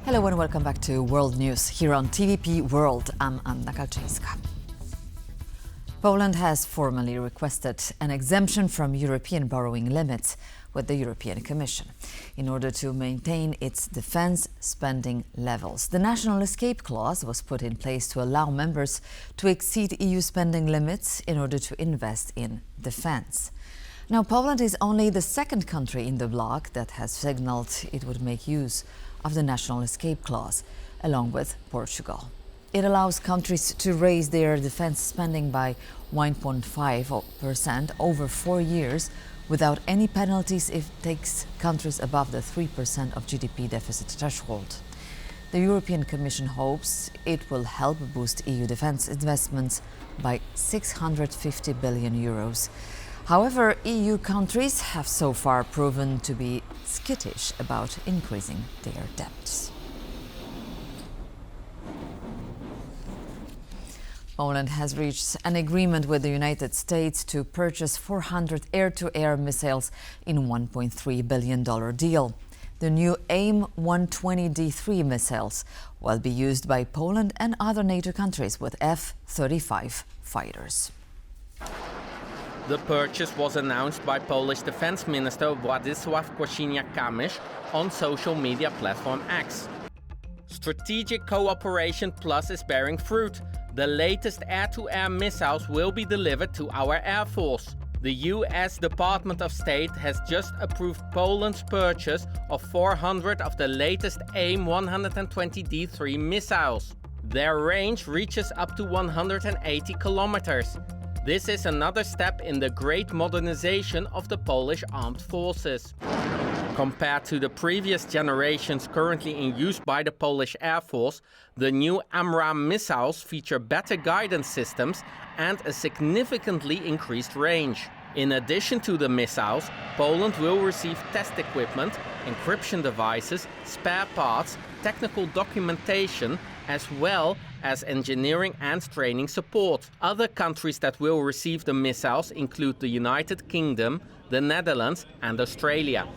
Hello and welcome back to World News here on TVP World. I'm Anna Kalczyńska. Poland has formally requested an exemption from European borrowing limits with the European Commission in order to maintain its defence spending levels. The National Escape Clause was put in place to allow members to exceed EU spending limits in order to invest in defence. Now, Poland is only the second country in the bloc that has signalled it would make use of the National Escape Clause, along with Portugal. It allows countries to raise their defence spending by 1.5% over 4 years without any penalties if it takes countries above the 3% of GDP deficit threshold. The European Commission hopes it will help boost EU defence investments by 650 billion euros. However, EU countries have so far proven to be skittish about increasing their debts. Poland has reached an agreement with the United States to purchase 400 air-to-air missiles in a $1.3 billion deal. The new AIM-120D3 missiles will be used by Poland and other NATO countries with F-35 fighters. The purchase was announced by Polish Defense Minister Władysław Kosiniak-Kamysz on social media platform X. Strategic Cooperation Plus is bearing fruit. The latest air-to-air missiles will be delivered to our Air Force. The US Department of State has just approved Poland's purchase of 400 of the latest AIM-120D3 missiles. Their range reaches up to 180 kilometers. This is another step in the great modernization of the Polish armed forces. Compared to the previous generations currently in use by the Polish Air Force, the new AMRAAM missiles feature better guidance systems and a significantly increased range. In addition to the missiles, Poland will receive test equipment, encryption devices, spare parts, technical documentation, as well as engineering and training support. Other countries that will receive the missiles include the United Kingdom, the Netherlands and Australia.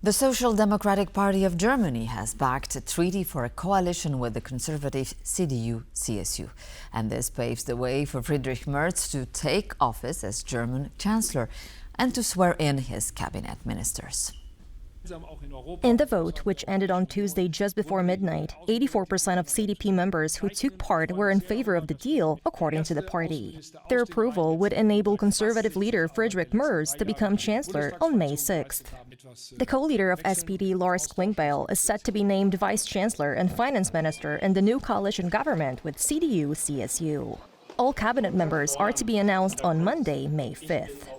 The Social Democratic Party of Germany has backed a treaty for a coalition with the conservative CDU, CSU. And this paves the way for Friedrich Merz to take office as German Chancellor and to swear in his cabinet ministers. In the vote, which ended on Tuesday just before midnight, 84% of CDP members who took part were in favor of the deal, according to the party. Their approval would enable conservative leader Friedrich Merz to become chancellor on May 6th. The co-leader of SPD, Lars Klingbeil, is set to be named vice-chancellor and finance minister in the new coalition government with CDU-CSU. All cabinet members are to be announced on Monday, May 5th.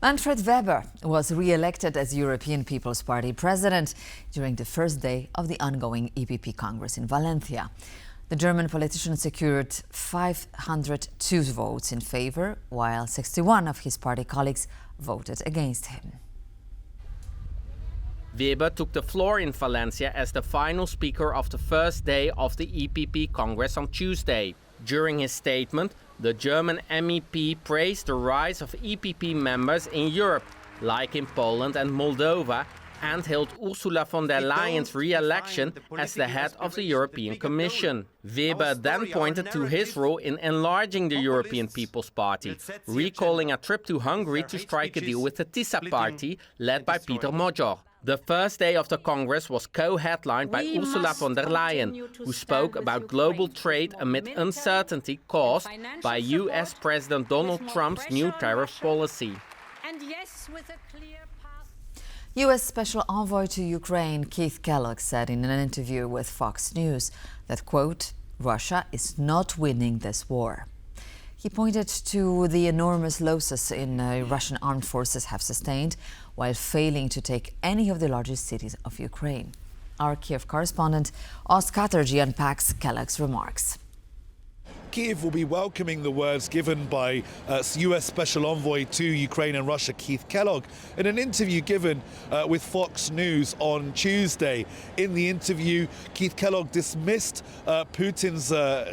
Manfred Weber was re-elected as European People's Party president during the first day of the ongoing EPP Congress in Valencia. The German politician secured 502 votes in favor, while 61 of his party colleagues voted against him. Weber took the floor in Valencia as the final speaker of the first day of the EPP Congress on Tuesday. During his statement, the German MEP praised the rise of EPP members in Europe, like in Poland and Moldova, and hailed Ursula von der Leyen's re-election as the head of the European Commission. Weber then pointed to his role in enlarging the European People's Party, recalling a trip to Hungary to strike a deal with the TISA party, led by Peter Magyar. The first day of the Congress was co-headlined by Ursula von der Leyen, who spoke about global trade amid uncertainty caused by US President Donald Trump's new tariff policy. US Special Envoy to Ukraine Keith Kellogg said in an interview with Fox News that, quote, Russia is not winning this war. He pointed to the enormous losses in Russian armed forces have sustained while failing to take any of the largest cities of Ukraine. Our Kyiv correspondent Oz Katerji unpacks Kellogg's remarks. Kyiv will be welcoming the words given by US Special Envoy to Ukraine and Russia, Keith Kellogg, in an interview given with Fox News on Tuesday. In the interview, Keith Kellogg dismissed Putin's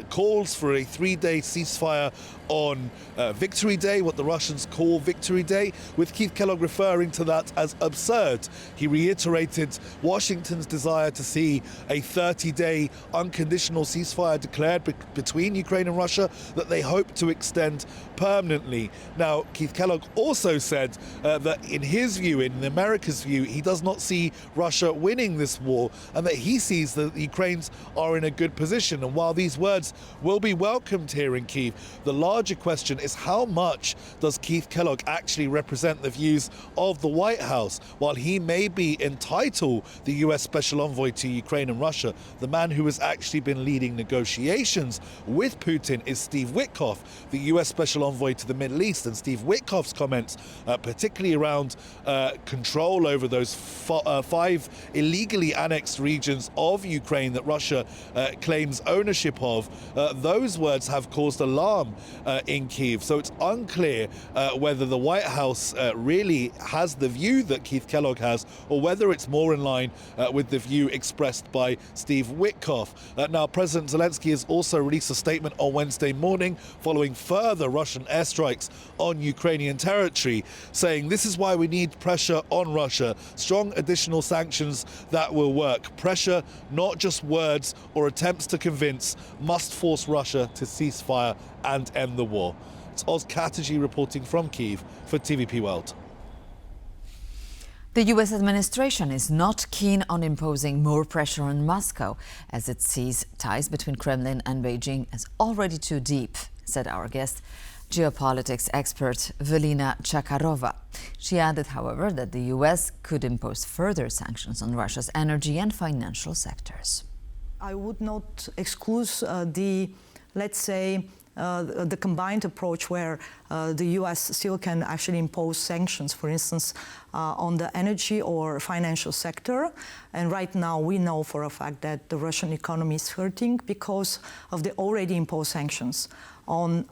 calls for a 3-day ceasefire on Victory Day, what the Russians call Victory Day, with Keith Kellogg referring to that as absurd. He reiterated Washington's desire to see a 30-day unconditional ceasefire declared between Ukraine and Russia that they hope to extend permanently. Now, Keith Kellogg also said that in his view, in America's view, he does not see Russia winning this war, and that he sees that the Ukrainians are in a good position. And while these words will be welcomed here in Kyiv, the larger question is how much does Keith Kellogg actually represent the views of the White House? While he may be entitled the US Special Envoy to Ukraine and Russia, the man who has actually been leading negotiations with Putin is Steve Witkoff, the US Special Envoy to the Middle East. And Steve Witkoff's comments, particularly around control over those 5 illegally annexed regions of Ukraine that Russia claims ownership of, those words have caused alarm in Kyiv. So it's unclear whether the White House really has the view that Keith Kellogg has, or whether it's more in line with the view expressed by Steve Witkoff. Now, President Zelensky has also released a statement on Wednesday morning following further Russian airstrikes on Ukrainian territory, saying this is why we need pressure on Russia, strong additional sanctions that will work. Pressure, not just words or attempts to convince, must force Russia to cease fire and end the war. It's Oz Chatterjee reporting from Kyiv for TVP World. The U.S. administration is not keen on imposing more pressure on Moscow, as it sees ties between Kremlin and Beijing as already too deep, said our guest, geopolitics expert Velina Chakarova. She added, however, that the U.S. could impose further sanctions on Russia's energy and financial sectors. I would not exclude the combined approach where the U.S. still can actually impose sanctions, for instance, on the energy or financial sector. And right now we know for a fact that the Russian economy is hurting because of the already imposed sanctions on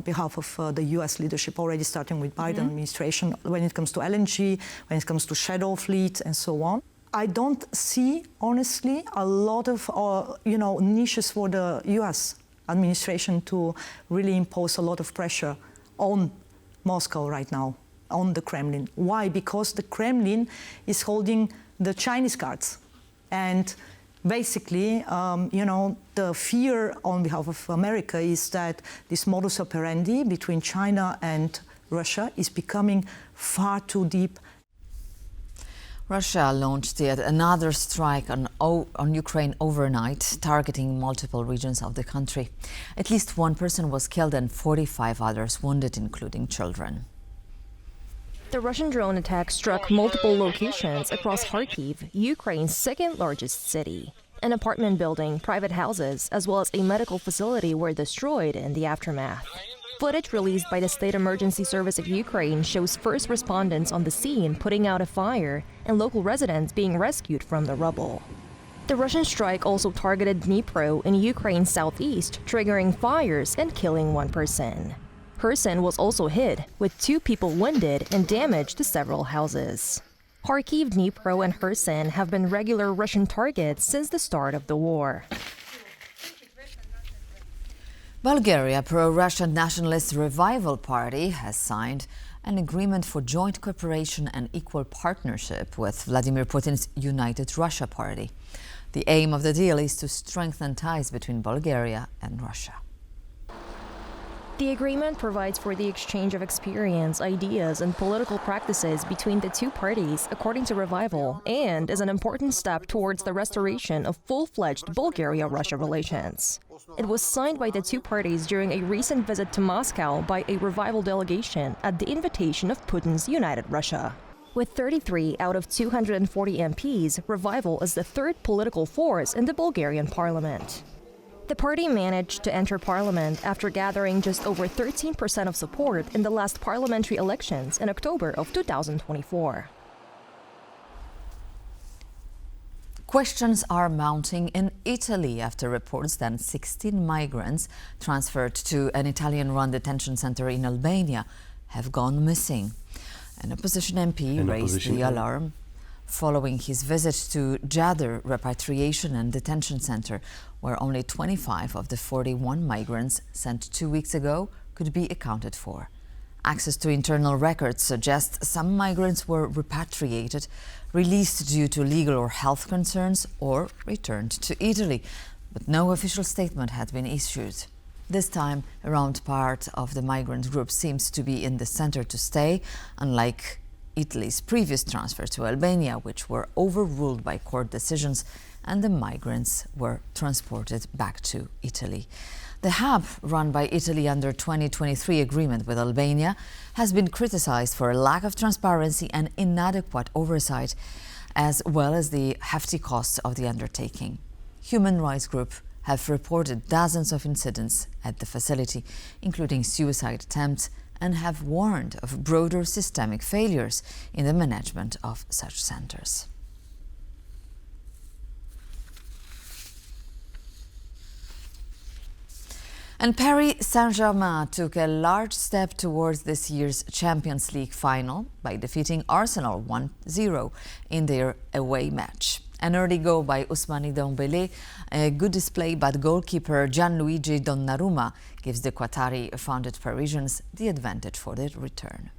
behalf of the U.S. leadership, already starting with Biden administration, when it comes to LNG, when it comes to shadow fleet and so on. I don't see, honestly, a lot of niches for the U.S. administration to really impose a lot of pressure on Moscow right now, on the Kremlin. Why? Because the Kremlin is holding the Chinese cards. And basically, the fear on behalf of America is that this modus operandi between China and Russia is becoming far too deep. Russia launched yet another strike on Ukraine overnight, targeting multiple regions of the country. At least 1 person was killed and 45 others wounded, including children. The Russian drone attack struck multiple locations across Kyiv, Ukraine's second-largest city. An apartment building, private houses, as well as a medical facility were destroyed in the aftermath. Footage released by the State Emergency Service of Ukraine shows first responders on the scene putting out a fire and local residents being rescued from the rubble. The Russian strike also targeted Dnipro in Ukraine's southeast, triggering fires and killing 1 person. Kherson was also hit, with 2 people wounded and damage to several houses. Kharkiv, Dnipro, and Kherson have been regular Russian targets since the start of the war. Bulgaria pro-Russian nationalist Revival Party has signed an agreement for joint cooperation and equal partnership with Vladimir Putin's United Russia Party. The aim of the deal is to strengthen ties between Bulgaria and Russia. The agreement provides for the exchange of experience, ideas, and political practices between the two parties, according to Revival, and is an important step towards the restoration of full-fledged Bulgaria-Russia relations. It was signed by the two parties during a recent visit to Moscow by a Revival delegation at the invitation of Putin's United Russia. With 33 out of 240 MPs, Revival is the third political force in the Bulgarian parliament. The party managed to enter parliament after gathering just over 13% of support in the last parliamentary elections in October of 2024. Questions are mounting in Italy after reports that 16 migrants transferred to an Italian-run detention center in Albania have gone missing. An opposition MP raised the alarm following his visit to Jadar Repatriation and Detention Center, where only 25 of the 41 migrants sent 2 weeks ago could be accounted for. Access to internal records suggests some migrants were repatriated, released due to legal or health concerns, or returned to Italy, but no official statement had been issued. This time around, part of the migrant group seems to be in the center to stay, unlike Italy's previous transfer to Albania, which were overruled by court decisions, and the migrants were transported back to Italy. The hub, run by Italy under 2023 agreement with Albania, has been criticized for a lack of transparency and inadequate oversight, as well as the hefty costs of the undertaking. Human rights groups have reported dozens of incidents at the facility, including suicide attempts, and have warned of broader systemic failures in the management of such centers. And Paris Saint-Germain took a large step towards this year's Champions League final by defeating Arsenal 1-0 in their away match. An early goal by Ousmane Dembélé, a good display by goalkeeper Gianluigi Donnarumma, gives the Qatari-founded Parisians the advantage for the return.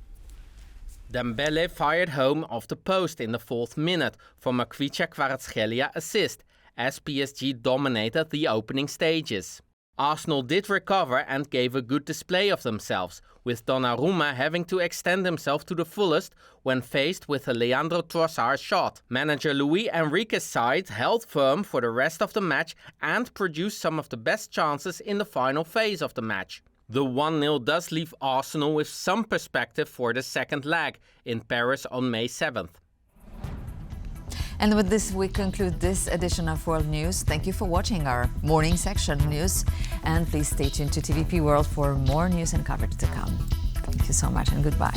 Dembélé fired home off the post in the 4th minute from a Kvaratskhelia assist, as PSG dominated the opening stages. Arsenal did recover and gave a good display of themselves, with Donnarumma having to extend himself to the fullest when faced with a Leandro Trossard shot. Manager Luis Enrique's side held firm for the rest of the match and produced some of the best chances in the final phase of the match. The 1-0 does leave Arsenal with some perspective for the second leg in Paris on May 7th. And with this, we conclude this edition of World News. Thank you for watching our morning section news. And please stay tuned to TVP World for more news and coverage to come. Thank you so much and goodbye.